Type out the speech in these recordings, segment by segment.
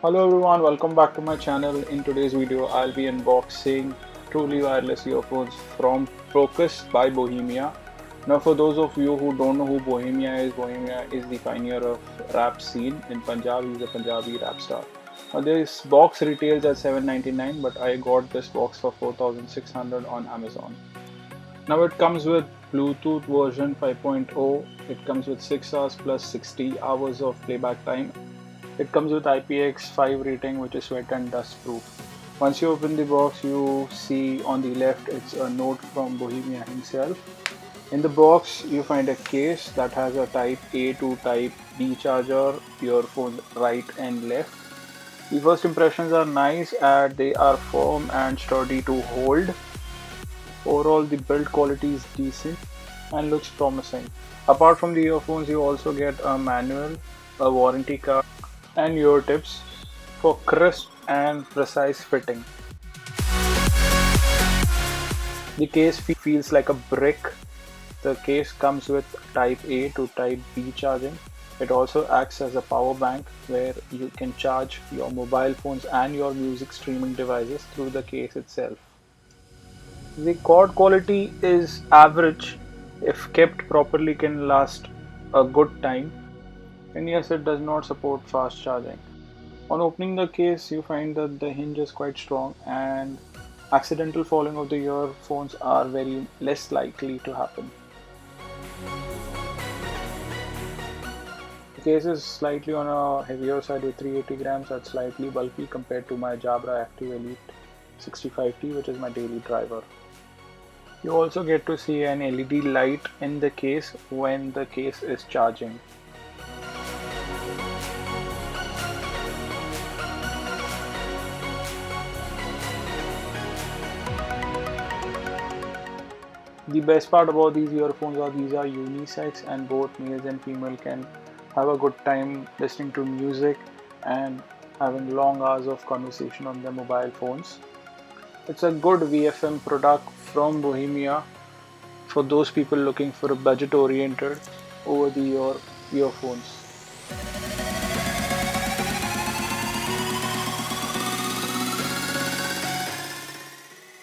Hello everyone, welcome back to my channel. In today's video, I'll be unboxing truly wireless earphones from Procus by Bohemia. Now for those of you who don't know who Bohemia is the pioneer of rap scene in Punjab. He's a Punjabi rap star. Now this box retails at $7.99, but I got this box for 4,600 on Amazon. Now it comes with Bluetooth version 5.0. It comes with 6 hours plus 60 hours of playback time. It comes with IPX5 rating, which is wet and dust proof. Once you open the box, you see on the left it's a note from Bohemia himself. In the box, you find a case that has a type A to type B charger, earphones right and left. The first impressions are nice and they are firm and sturdy to hold. Overall, the build quality is decent and looks promising. Apart from the earphones, you also get a manual, a warranty card, and ear tips for crisp and precise fitting. The case feels like a brick. The case comes with type A to type B charging. It also acts as a power bank where you can charge your mobile phones and your music streaming devices through the case itself. The cord quality is average. If kept properly, can last a good time. And yes, it does not support fast charging. On opening the case, you find that the hinge is quite strong and accidental falling of the earphones are very less likely to happen. The case is slightly on a heavier side with 380 grams. That's slightly bulky compared to my Jabra Active Elite 65T, which is my daily driver. You also get to see an LED light in the case when the case is charging. The best part about these earphones are these are unisex and both males and female can have a good time listening to music and having long hours of conversation on their mobile phones. It's a good VFM product from Bohemia for those people looking for a budget oriented over the ear earphones.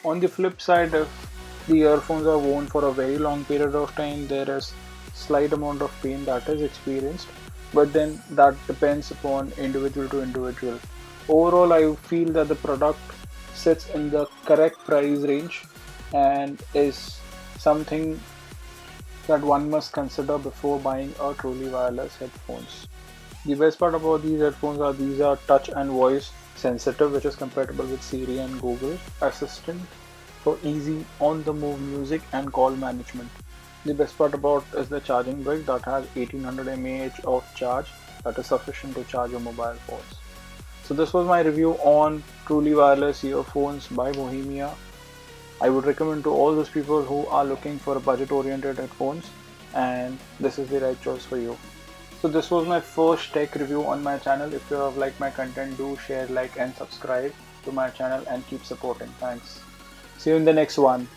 On the flip side, if the earphones are worn for a very long period of time, there is slight amount of pain that is experienced, but then that depends upon individual to individual. Overall, I feel that the product sits in the correct price range and is something that one must consider before buying a truly wireless headphones. The best part about these headphones are these are touch and voice sensitive, which is compatible with Siri and Google Assistant for easy on-the-move music and call management. The best part about is the charging brick that has 1800 mAh of charge that is sufficient to charge your mobile phones. So this was my review on truly wireless earphones by Bohemia. I would recommend to all those people who are looking for budget-oriented headphones, and this is the right choice for you. So this was my first tech review on my channel. If you have liked my content, do share, like and subscribe to my channel and keep supporting. Thanks. See you in the next one.